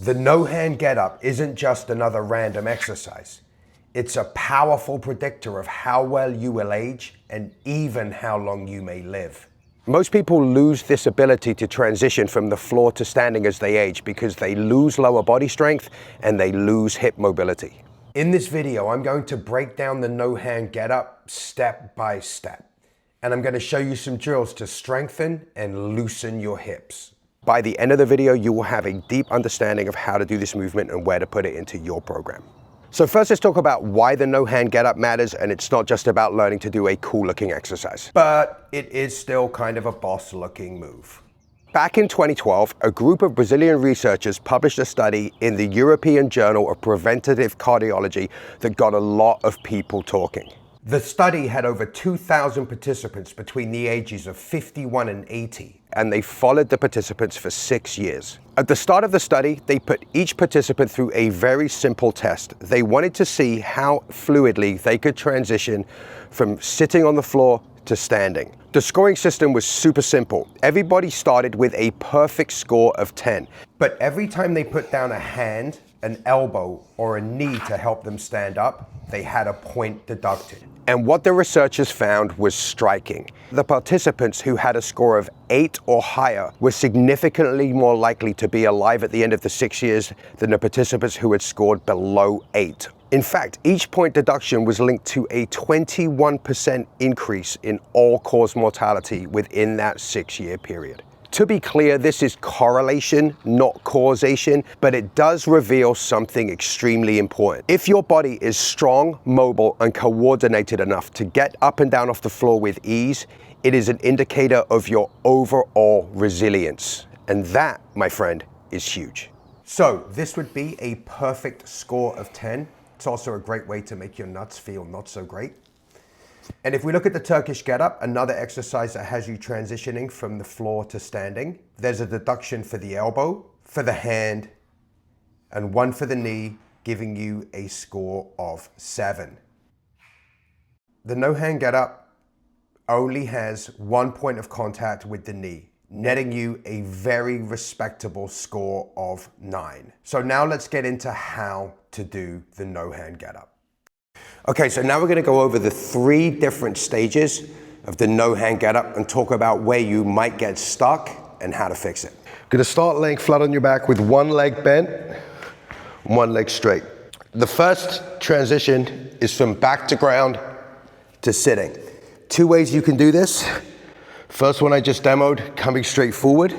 The no-hand get-up isn't just another random exercise. It's a powerful predictor of how well you will age and even how long you may live. Most people lose this ability to transition from the floor to standing as they age because they lose lower body strength and they lose hip mobility. In this video, I'm going to break down the no-hand get-up step by step. And I'm going to show you some drills to strengthen and loosen your hips. By the end of the video, you will have a deep understanding of how to do this movement and where to put it into your program. So first, let's talk about why the no-hand get-up matters, and it's not just about learning to do a cool-looking exercise. But it is still kind of a boss-looking move. Back in 2012, a group of Brazilian researchers published a study in the European Journal of Preventative Cardiology that got a lot of people talking. The study had over 2,000 participants between the ages of 51 and 80, and they followed the participants for 6 years. At the start of the study, they put each participant through a very simple test. They wanted to see how fluidly they could transition from sitting on the floor to standing. The scoring system was super simple. Everybody started with a perfect score of 10. But every time they put down a hand, an elbow, or a knee to help them stand up, they had a point deducted. And what the researchers found was striking. The participants who had a score of 8 or higher were significantly more likely to be alive at the end of the 6 years than the participants who had scored below 8. In fact, each point deduction was linked to a 21% increase in all-cause mortality within that 6-year period. To be clear, this is correlation, not causation, but it does reveal something extremely important. If your body is strong, mobile, and coordinated enough to get up and down off the floor with ease, it is an indicator of your overall resilience. And that, my friend, is huge. So this would be a perfect score of 10. It's also a great way to make your nuts feel not so great. And if we look at the Turkish get-up, another exercise that has you transitioning from the floor to standing, there's a deduction for the elbow, for the hand, and one for the knee, giving you a score of 7. The no-hand get-up only has 1 point of contact with the knee, netting you a very respectable score of 9. So now let's get into how to do the no-hand get-up. Okay, so now we're going to go over the 3 different stages of the no-hand get-up and talk about where you might get stuck and how to fix it. Going to start laying flat on your back with one leg bent, one leg straight. The first transition is from back to ground to sitting. 2 ways you can do this. First one I just demoed, coming straight forward.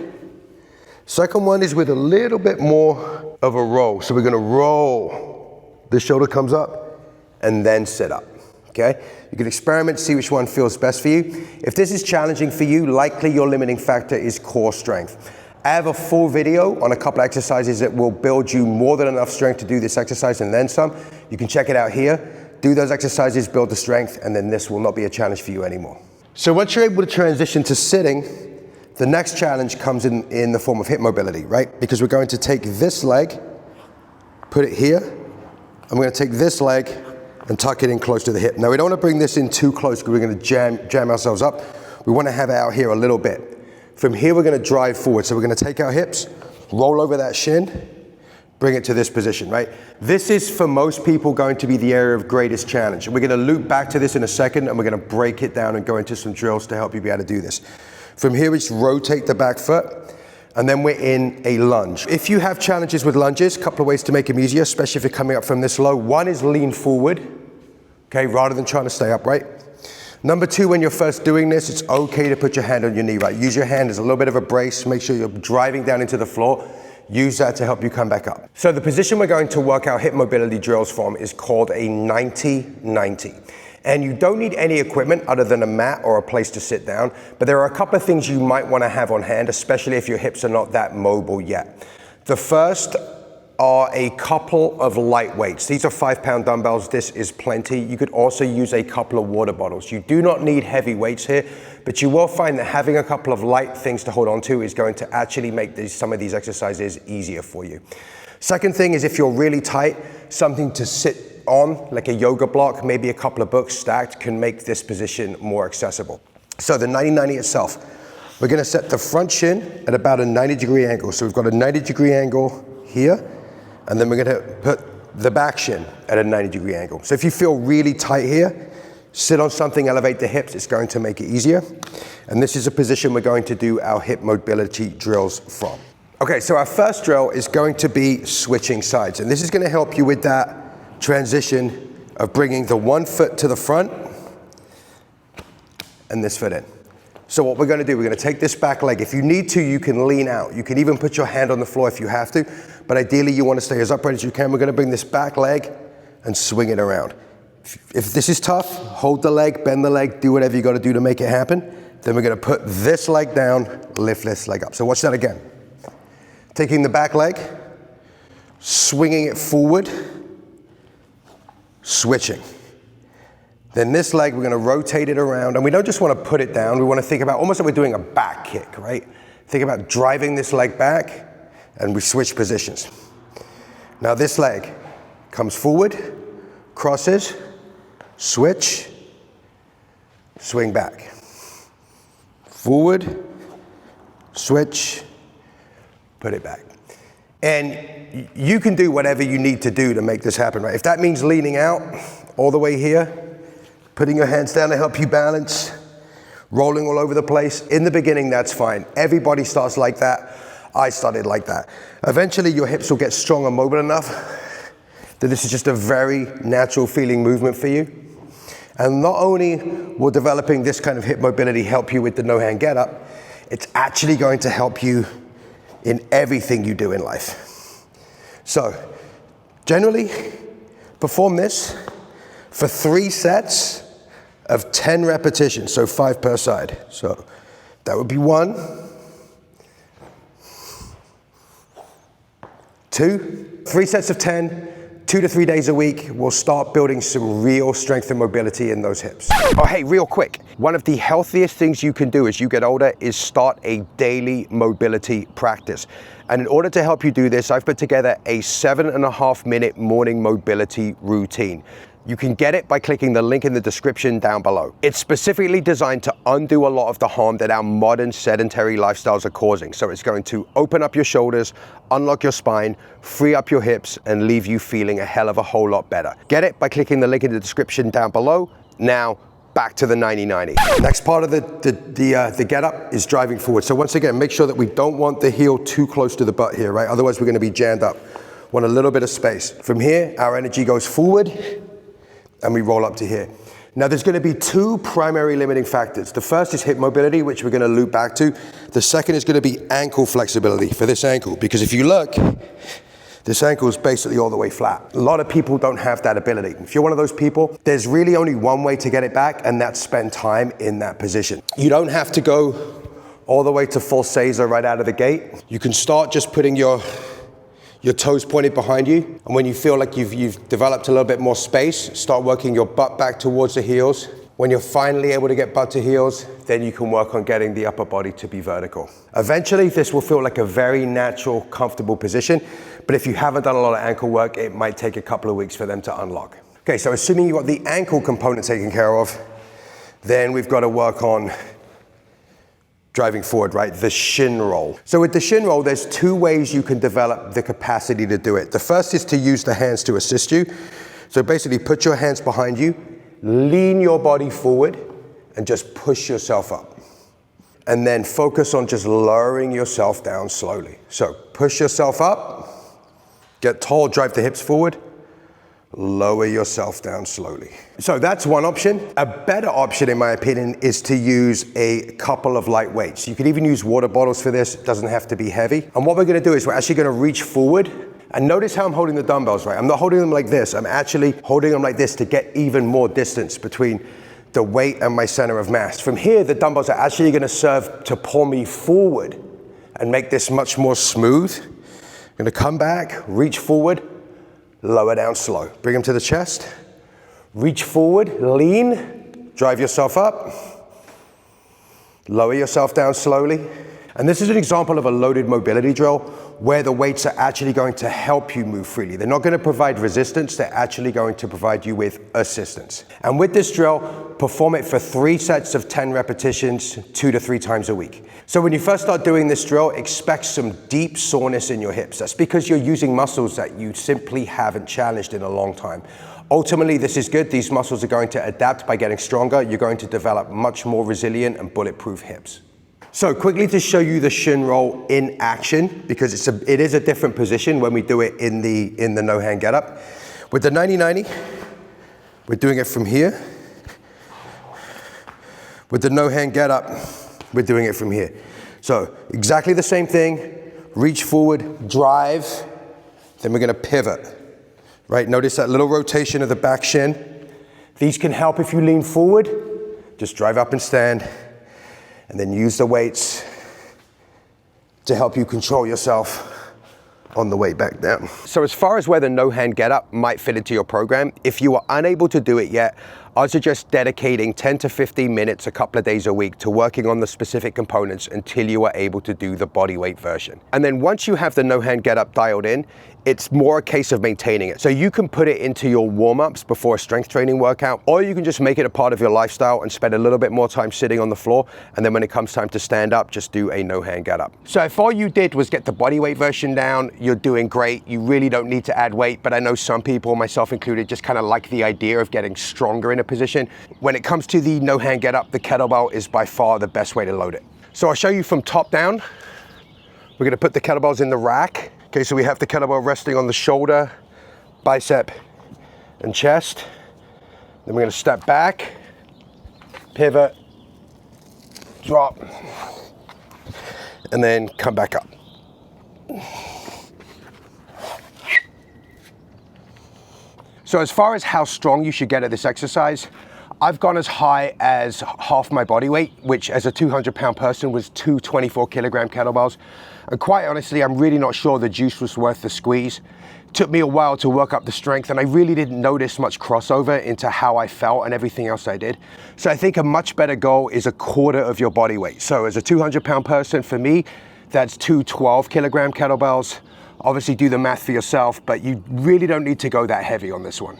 Second one is with a little bit more of a roll. So we're going to roll. The shoulder comes up and then sit up, okay? You can experiment, see which one feels best for you. If this is challenging for you, likely your limiting factor is core strength. I have a full video on a couple of exercises that will build you more than enough strength to do this exercise and then some. You can check it out here. Do those exercises, build the strength, and then this will not be a challenge for you anymore. So once you're able to transition to sitting, the next challenge comes in the form of hip mobility, right? Because we're going to take this leg, put it here. I'm going to take this leg and tuck it in close to the hip. Now we don't want to bring this in too close because we're going to jam ourselves up. We want to have it out here a little bit. From here we're going to drive forward. So we're going to take our hips, roll over that shin, bring it to this position, right? This is for most people going to be the area of greatest challenge. We're going to loop back to this in a second and we're going to break it down and go into some drills to help you be able to do this. From here we just rotate the back foot. And then we're in a lunge. If you have challenges with lunges, a couple of ways to make them easier, especially if you're coming up from this low. One is lean forward, okay, rather than trying to stay upright. Number 2, when you're first doing this, it's okay to put your hand on your knee, right? Use your hand as a little bit of a brace. Make sure you're driving down into the floor. Use that to help you come back up. So the position we're going to work our hip mobility drills from is called a 90-90. And you don't need any equipment other than a mat or a place to sit down, but there are a couple of things you might want to have on hand, especially if your hips are not that mobile yet. The first are a couple of light weights. These are 5-pound dumbbells. This is plenty. You could also use a couple of water bottles. You do not need heavy weights here, but you will find that having a couple of light things to hold on to is going to actually make some of these exercises easier for you. Second thing is if you're really tight, something to sit on, like a yoga block, maybe a couple of books stacked, can make this position more accessible. So the 90-90 itself, we're going to set the front shin at about a 90-degree angle. So we've got a 90-degree angle here, and then we're gonna put the back shin at a 90-degree angle. So if you feel really tight here, sit on something, elevate the hips, it's going to make it easier. And this is a position we're going to do our hip mobility drills from. Okay, so our first drill is going to be switching sides. And this is gonna help you with that transition of bringing the one foot to the front and this foot in. So what we're gonna do, we're gonna take this back leg. If you need to, you can lean out. You can even put your hand on the floor if you have to, but ideally you wanna stay as upright as you can. We're gonna bring this back leg and swing it around. If this is tough, hold the leg, bend the leg, do whatever you gotta do to make it happen. Then we're gonna put this leg down, lift this leg up. So watch that again. Taking the back leg, swinging it forward, switching. Then this leg, we're gonna rotate it around, and we don't just wanna put it down, we wanna think about almost like we're doing a back kick, right? Think about driving this leg back, and we switch positions. Now this leg comes forward, crosses, switch, swing back. Forward, switch, put it back. And you can do whatever you need to do to make this happen, right? If that means leaning out all the way here, putting your hands down to help you balance, rolling all over the place, in the beginning, that's fine. Everybody starts like that. I started like that. Eventually, your hips will get strong and mobile enough that this is just a very natural feeling movement for you. And not only will developing this kind of hip mobility help you with the no-hand get-up, it's actually going to help you in everything you do in life. So, generally, perform this for 3 sets of 10 repetitions, so 5 per side. So, that would be 1, 2, 3 sets of 10, 2 to 3 days a week. We'll start building some real strength and mobility in those hips. Oh, hey, real quick. One of the healthiest things you can do as you get older is start a daily mobility practice. And in order to help you do this, I've put together a 7.5-minute morning mobility routine. You can get it by clicking the link in the description down below. It's specifically designed to undo a lot of the harm that our modern sedentary lifestyles are causing. So it's going to open up your shoulders, unlock your spine, free up your hips, and leave you feeling a hell of a whole lot better. Get it by clicking the link in the description down below. Now, back to the 90-90. Next part of the get-up is driving forward. So once again, make sure that we don't want the heel too close to the butt here, right? Otherwise, we're gonna be jammed up. Want a little bit of space. From here, our energy goes forward, and we roll up to here. Now there's gonna be 2 primary limiting factors. The first is hip mobility, which we're gonna loop back to. The second is gonna be ankle flexibility for this ankle, because if you look, this ankle is basically all the way flat. A lot of people don't have that ability. If you're one of those people, there's really only one way to get it back, and that's spend time in that position. You don't have to go all the way to full Caesar right out of the gate. You can start just putting your toes pointed behind you, and when you feel like you've developed a little bit more space, start working your butt back towards the heels. When you're finally able to get butt to heels, then you can work on getting the upper body to be vertical. Eventually, this will feel like a very natural, comfortable position, but if you haven't done a lot of ankle work, it might take a couple of weeks for them to unlock. Okay, so assuming you got the ankle component taken care of, then we've got to work on driving forward, right? The shin roll. So with the shin roll, there's 2 ways you can develop the capacity to do it. The first is to use the hands to assist you. So basically put your hands behind you, lean your body forward, and just push yourself up. And then focus on just lowering yourself down slowly. So push yourself up, get tall, drive the hips forward, lower yourself down slowly. So that's one option. A better option, in my opinion, is to use a couple of light weights. You can even use water bottles for this. It doesn't have to be heavy. And what we're gonna do is we're actually gonna reach forward, and notice how I'm holding the dumbbells, right? I'm not holding them like this. I'm actually holding them like this to get even more distance between the weight and my center of mass. From here, the dumbbells are actually gonna serve to pull me forward and make this much more smooth. I'm gonna come back, reach forward, lower down slow. Bring them to the chest. Reach forward, lean, drive yourself up. Lower yourself down slowly. And this is an example of a loaded mobility drill where the weights are actually going to help you move freely. They're not going to provide resistance, they're actually going to provide you with assistance. And with this drill, perform it for 3 sets of 10 repetitions, 2 to 3 times a week. So when you first start doing this drill, expect some deep soreness in your hips. That's because you're using muscles that you simply haven't challenged in a long time. Ultimately, this is good. These muscles are going to adapt by getting stronger. You're going to develop much more resilient and bulletproof hips. So quickly to show you the shin roll in action, because it is a different position when we do it in the no-hand get-up. With the 90-90, we're doing it from here. With the no-hand get-up, we're doing it from here. So exactly the same thing, reach forward, drive, then we're gonna pivot, right? Notice that little rotation of the back shin. These can help if you lean forward, just drive up and stand, and then use the weights to help you control yourself on the way back down. So as far as where the no-hand get-up might fit into your program, if you are unable to do it yet, I suggest dedicating 10 to 15 minutes a couple of days a week to working on the specific components until you are able to do the bodyweight version. And then once you have the no-hand get-up dialed in, it's more a case of maintaining it. So you can put it into your warm-ups before a strength training workout, or you can just make it a part of your lifestyle and spend a little bit more time sitting on the floor. And then when it comes time to stand up, just do a no-hand get-up. So if all you did was get the bodyweight version down, you're doing great. You really don't need to add weight, but I know some people, myself included, just kind of like the idea of getting stronger in a position. When it comes to the no-hand get-up, the kettlebell is by far the best way to load it. So I'll show you from top down. We're gonna put the kettlebells in the rack. Okay, so we have the kettlebell resting on the shoulder, bicep, and chest. Then we're gonna step back, pivot, drop, and then come back up. So as far as how strong you should get at this exercise, I've gone as high as half my body weight, which as a 200-pound person was 2 24-kilogram kettlebells. And quite honestly, I'm really not sure the juice was worth the squeeze. It took me a while to work up the strength, and I really didn't notice much crossover into how I felt and everything else I did. So I think a much better goal is a quarter of your body weight. So as a 200-pound person, for me, that's 2 12-kilogram kettlebells. Obviously do the math for yourself, but you really don't need to go that heavy on this one.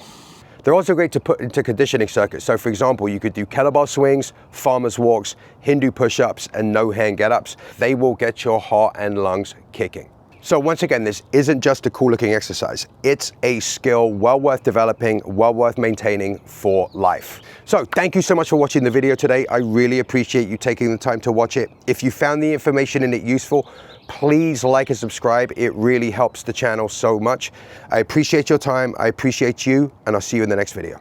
They're also great to put into conditioning circuits. So for example, you could do kettlebell swings, farmer's walks, Hindu push-ups, and no-hand get-ups. They will get your heart and lungs kicking. So once again, this isn't just a cool looking exercise. It's a skill well worth developing, well worth maintaining for life. So thank you so much for watching the video today. I really appreciate you taking the time to watch it. If you found the information in it useful, please like and subscribe. It really helps the channel so much. I appreciate your time. I appreciate you, and I'll see you in the next video.